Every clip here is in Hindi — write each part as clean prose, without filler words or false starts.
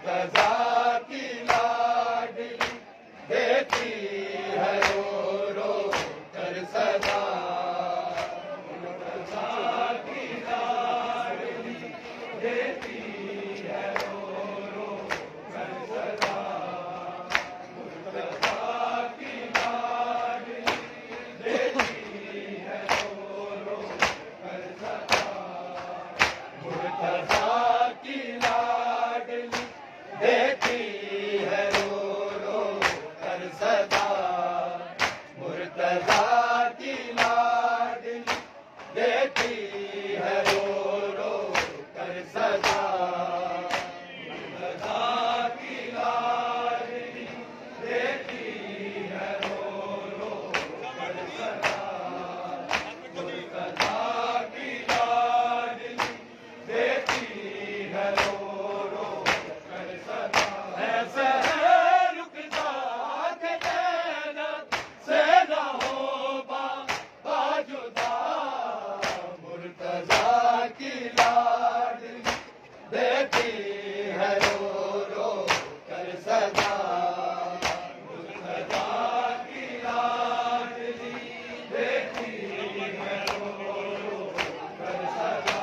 मुर्तजा की लाडली देती है रो रो कर सदा। मुर्तजा की लाडली देती है रो रो कर सदा। मुर्तजा की लाडली देती है रो रो कर सदा। मुर्तजा की लाडली देती है रो रो कर सदा। मुर्तजा की लाडली देती है रो रो कर सदा। मुर्तजा की लाडली देती है रो रो कर सदा। मुर्तजा की लाडली देती है रो रो कर सदा। ऐसे है रुक जा के देना से ना हो बाजुदा। मुर्तजा की लाडली देती है रो रो कर सदा। मुर्तजा की लाडली देती है रो रो कर सदा।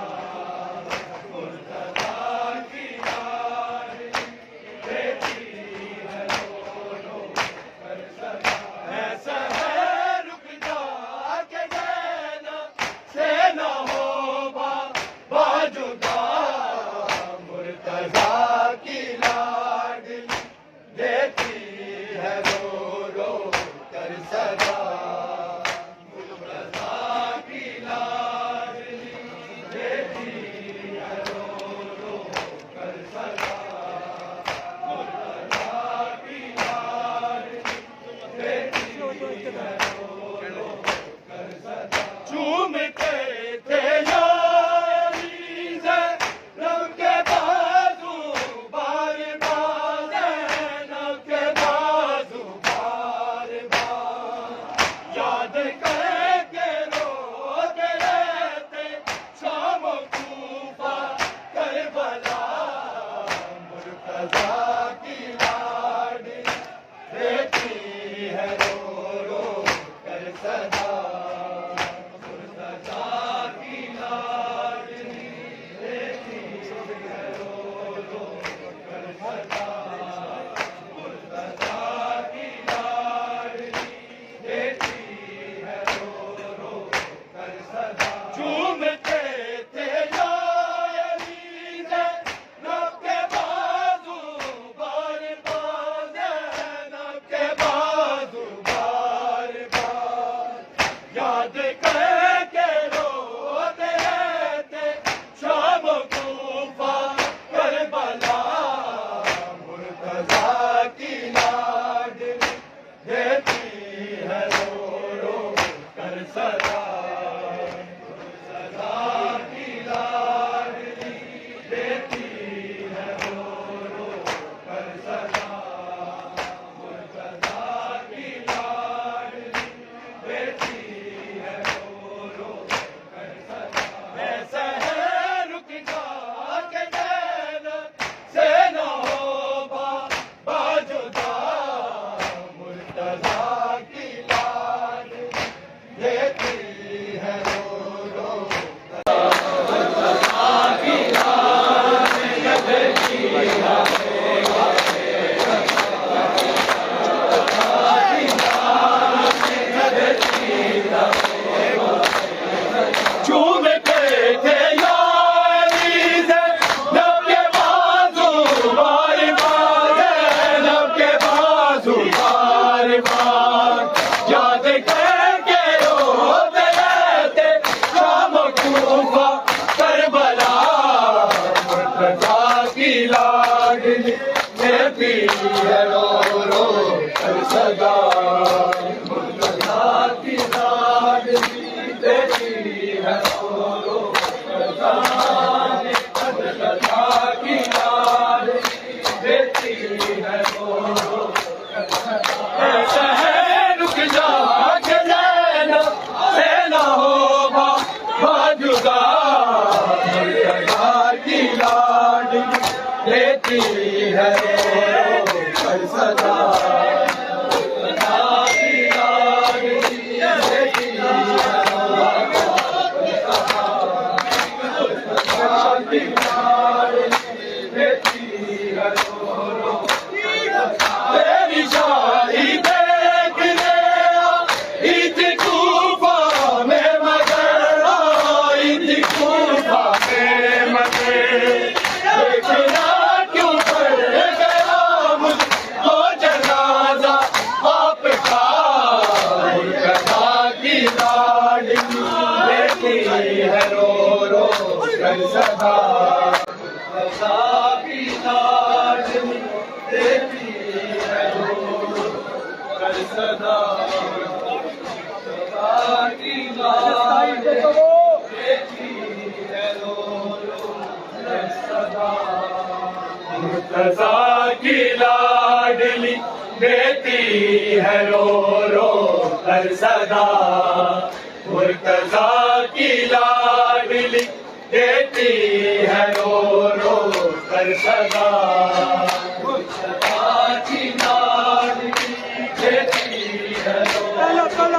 मुर्तजा की लाडली देती है रो रो कर सदा। ऐसा है रुक जा के देना से ना हो बाजुदा। मुर्तजा की लाडली देती है रो रो कर सदा। मुर्तजा की लाडली देती है रो रो कर सदा। मुर्तजा की लाडली देती है रो रो कर सदा। चूमते थे यारी से रब के बाजू बार बार। रब के बाजू बार बार। याद करके रोते रहते शाम कूफा करबला। मुर्तजा की लाडली देती है रो रो कर सदा। मुर्तजा की लाडली देती है रो रो कर सदा। मुर्तजा की लाडली देती है रो रो कर सदा। झूमते थे यारी से रब के बाजू बार बार। रब के बाजू बार बार। याद करके रोते रहते शाम कूफा करबला। मुर्तजा की लाडली देती है रो रो कर सदा। मुर्तजा की लाडली देती है रो रो कर सदा। मुर्तजा की लाडली देती है रो रो कर सदा। ऐसा है रुक जा के देना से ना हो बाजुदा। मुर्तजा की लाडली देती है रो रो मुर्तजा की लाडली देती है चूमते थे यारी से रब के बाजू बार बार। रब के बाजू बार बार। याद करके रोते रहते शाम कूफा करबला। मुर्तजा की लाडली देती है रो रो कर सदा। मुर्तजा की लाडली देती है रो रो कर सदा। मुर्तजा की लाडली देती है रो रो कर सदा। ऐसा है रुक जा के देना से ना हो बाजुदा। मुर्तजा की लाडली देती है कर सदा सदा की लाडली देती है कर सदा की लाडली देती है सदा मुर्तज़ा की लाडली देती है रो रो कर सदा मुर्तज़ा की लाडली देती है रो रो कर सदा मुर्तज़ा की लाडली देती है रो रो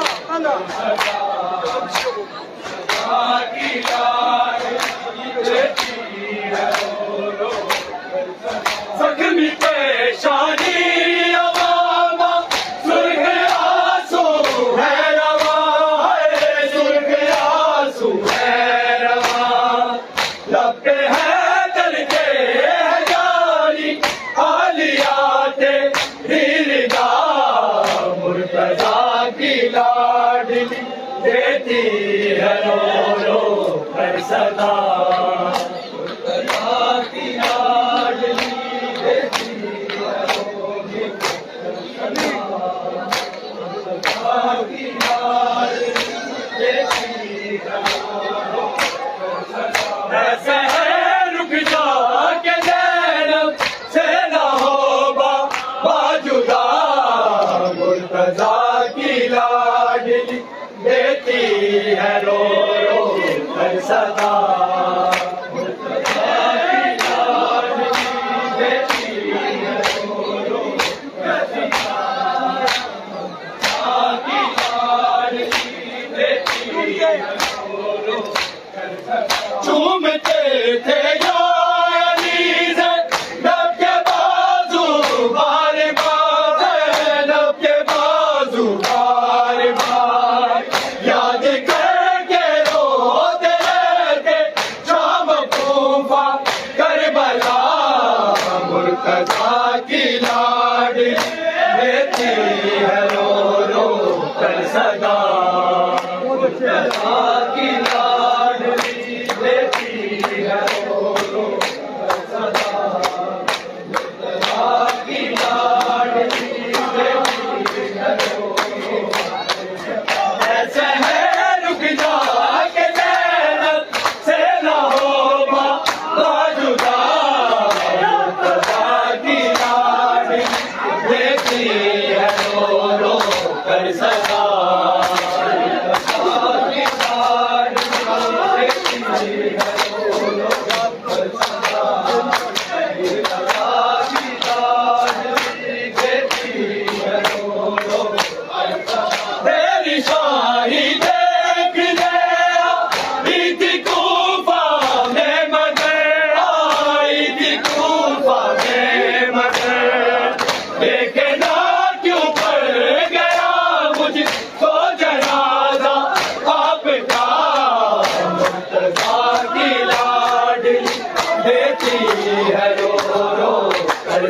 कर सदा मुर्तज़ा की लाडली देती है रो रो कर सदा ज़ख्मी पेशानी अवामा सुर्ख आंसू है रवा है सुर्ख आंसू है लपटे हैं दल के जाली आलियाते हीरदा मुर्तज़ा की लाडली देती है रो रो कर सदा मुर्तज़ा की लाडली देती है रो रो मुर्तज़ा की लाडली देती है रो ऐसे है रुक जा के ज़ैनब से ना हो बाजुदा मुर्तज़ा की लाडली देती है रो रो कर सदा मुर्तज़ा की लाडली देती है रो रो कर सदा मुर्तज़ा की लाडली देती है रो रो कर सदा झूमते थे यानी से नब के बाजू बार बार नब के बाजू बार बार याद करके रोते रहते शाम कूफा करबला मुर्तज़ा की लाडली देती है रो रो कर सदा मुर्तज़ा की लाडली देती है रो रो कर सदा मुर्तज़ा की लाडली देती है रो रो ऐसे है रुक जा के ज़ैनब से ना हो बाजुदा मुर्तज़ा की लाडली देती है रो रो कर सदा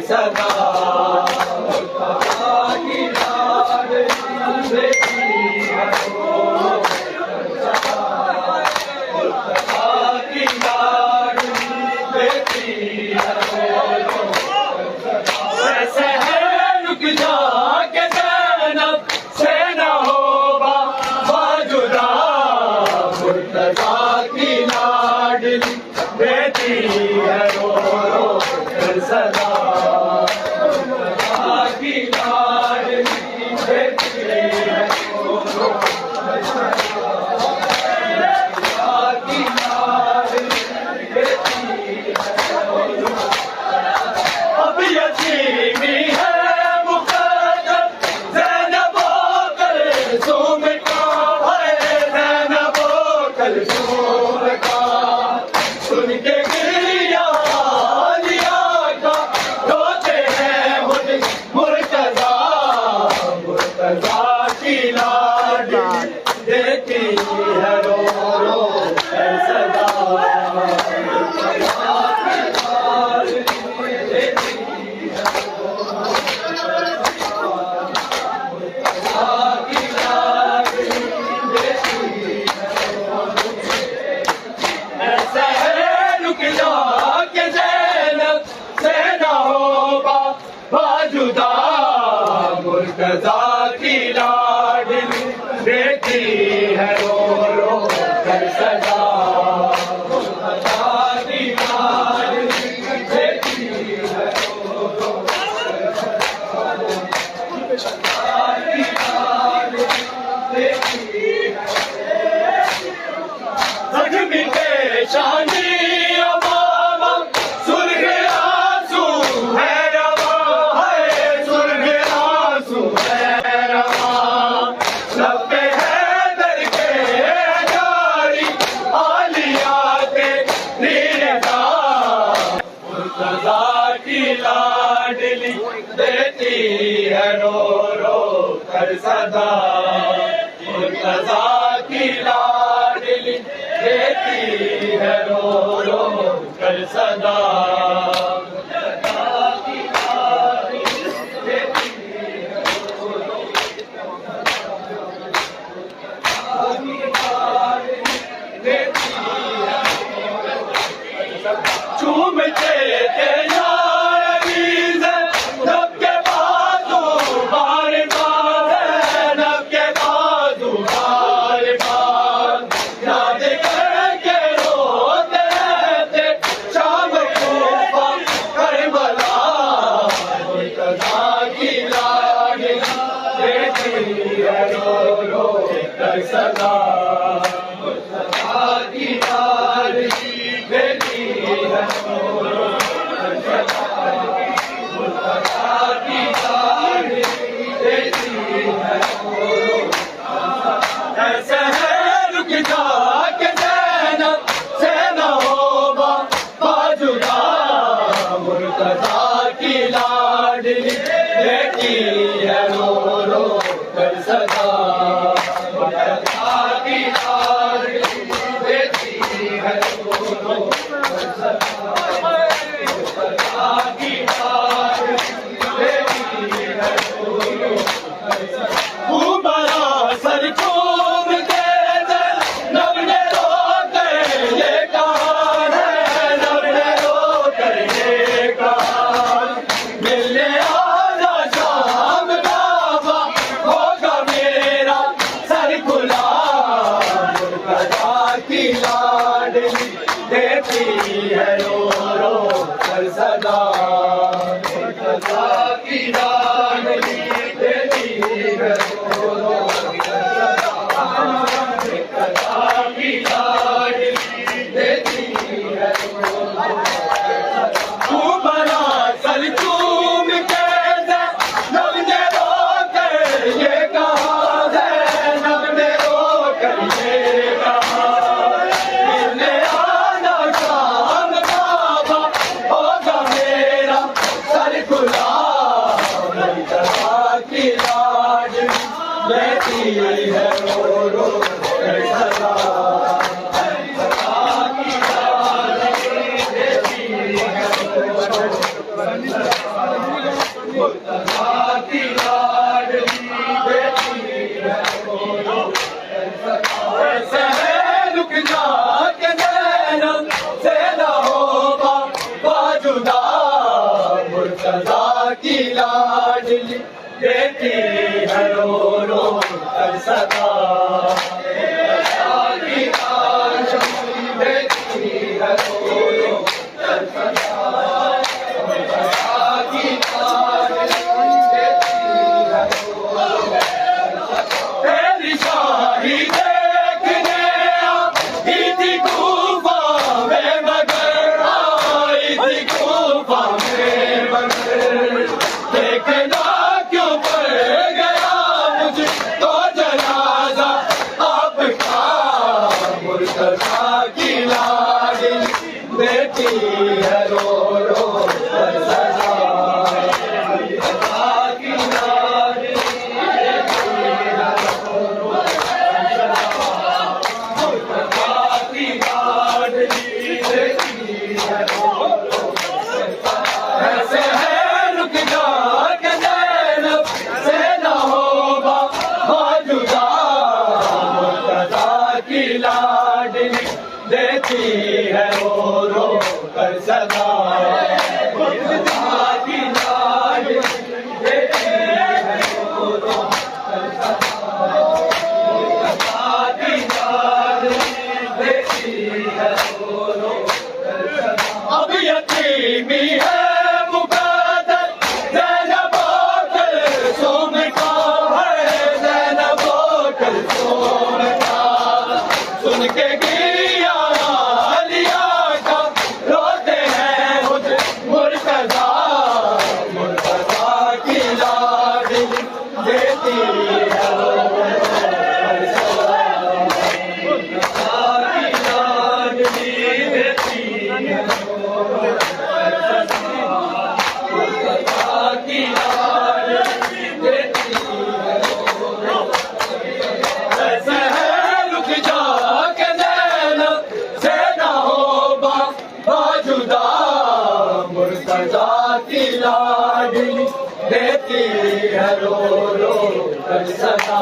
सदा मुर्तज़ा की लाडली देती है रो रो मुर्तज़ा की लाडली देती है रो रो ऐसे है रुक जा के ज़ैनब से ना हो बाजुदा मुर्तज़ा की लाडली देती है रो रो कर सदा अब यतीमी है मुर्तजा की लाडली देती है रो रो कर सदा। मुर्तजा की लाडली देती है रो रो कर सदा। मुर्तजा की लाडली देती है जख्मी के शानी अमामा सुर्ग आंसू है रवा है सुर्ग आंसू है रवा लब पे है दर के जारी आलिया के नीरदा। मुर्तजा की लाडली देती है रो रो कर सदा। मुर्तजा की लाडली देती है रो रो कर सदा। चूमते थे यार अजीज नब के बाजू बार बार नब के बाजू बार बार याद करके रोते रहते शाम को करबला। मुर्तजा की लाडली देती है रो रो कर सदा। मुर्तजा की लाडली देती है रो रो कर सदा। मुर्तजा की लाडली देती है रो रो ऐसे है रुक जा के जैनब से न होगा बाजुदा। मुर्तजा की लाडली देती है रो रो कर सदा। मुर्तजा की लाडली देती है रो रो कर सदा। मुर्तजा की लाडली देती है रो रो कर सदा। घूमरा सर घूम के नब ने रो कर ये कहा है नब ने रो कर ये कहा मिलने आना शाम बाबा होगा मेरा सर खुला। मुर्तजा की लाडली देती है रो रो कर सदा। मुर्तजा की लाडली देती है रो रो कर सदा। मुर्तजा की लाडली देती है रो रो कर सदा। घूमरा सर चूम के नब ने रो कर ये कहा है नब ने रो कर ये कहा मिलने आना शाम बाबा होगा मेरा सर खुला। मुर्तजा की लाडली देती है रो रो कर सदा। मुर्तजा की लाडली देती है रो रो कर सदा। मुर्तजा की लाडली देती है रो रो कर सदा। ऐसे है रुक जा के जैनब से न होगा बाजुदा। मुर्तजा की लाडली देती है रो रो कर सदा। मुर्तजा की लाडली देती है रो रो कर सदा। मुर्तजा की लाडली देती है रो रो कर सदा। तेरी शाही देखने आई थी कूफा में मगर आई थी कूफा में मगर देखना क्यों पड़ गया मुझे तो जनाजा आपका। मुर्तजा की लाडली देती है रो रो कर सदा। मुर्तजा की लाडली देती है रो रो कर सदा। मुर्तजा की लाडली देती है रो रो कर सदा। ऐसे है रुक जा के की लाडली देती है ऐसे है रुक जा के नैना से ना हो बाजुदा मुर्तजा की लाडली देती है रो रो कर सदा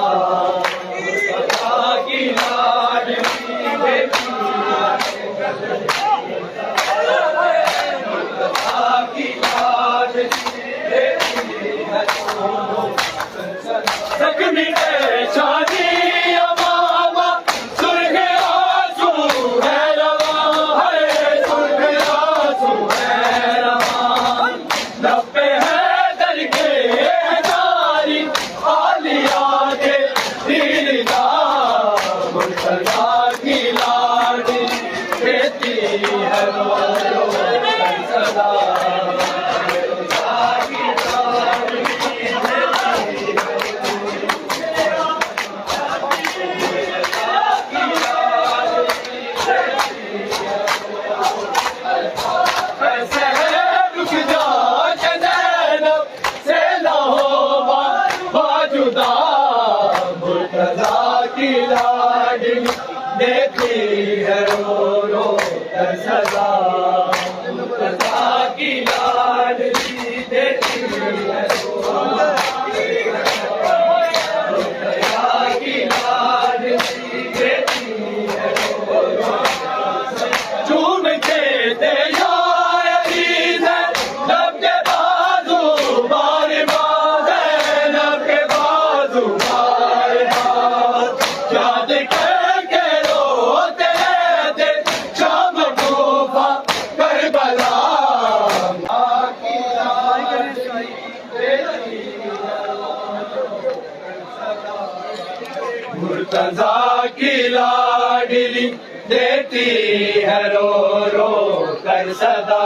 मुर्तजा की लाडली देती जख्मी शादी अमामा सुर्ख आंसू है रवा है सुर्ख आंसू है रवा नब्बे है दर के जारी आलिया के दीदार मुर्तजा की लाडली देती है रो रो सदा की लाडली देती है रो रो कर सदा मुर्तजा की लाडली देती है रो मुर्तजा की लाडली देती है रो झूम के दे यारी है लब के बाजू बार बार है लब के बाजू बार बार याद करके रोते थे शाम तूफा करबला की लाडली देती मुर्तजा की लाडली देती है रो रो कर सदा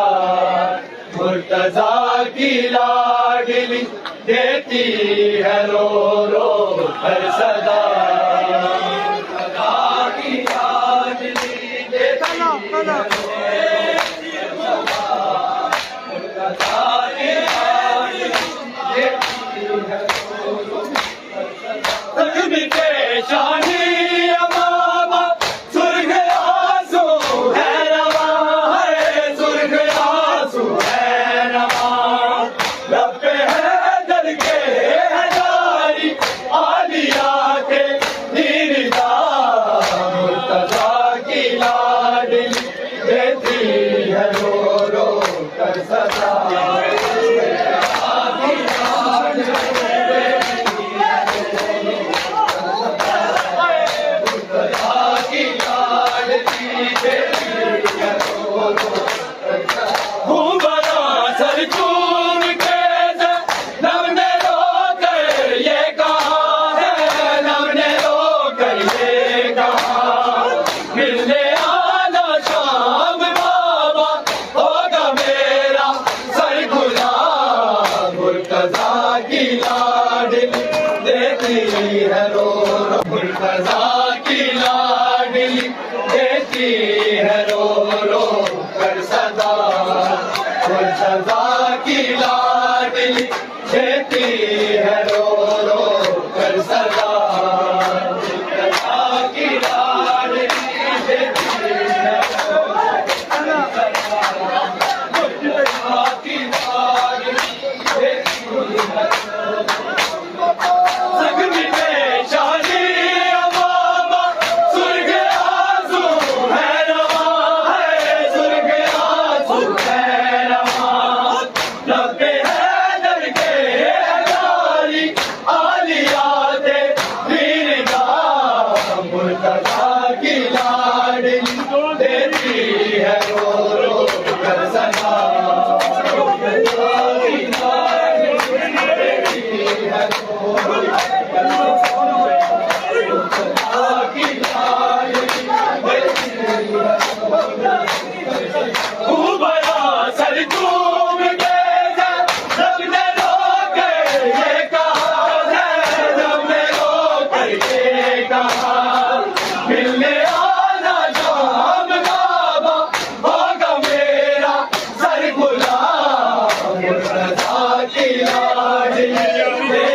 मुर्तजा की लाडली देती है रो रो कर सदा मुर्तजा की लाडली देती है मुर्तजा की लाडली देती है जख्मी के शानी अमामा सुर्ख आंसू है रवा है सुर्ख आंसू है रवा लब पे है दर के जारी आलिया के दीदार मुर्तजा की लाडली देती है रो रो कर सदा मिलने आना शाम बाबा होगा मेरा सर खुला मुर्तजा की लाडली देती है रो रो मुर्तजा की लाडली देती है रो रो कर सदा मुर्तजा की लाडली देती है रो रो कर सदा मुर्तजा की लाडली जख्मी पे शादी अमामा सुर्ख आंसू है रवा है सुर्ख आंसू है रवा लब पे है दर के की लाडली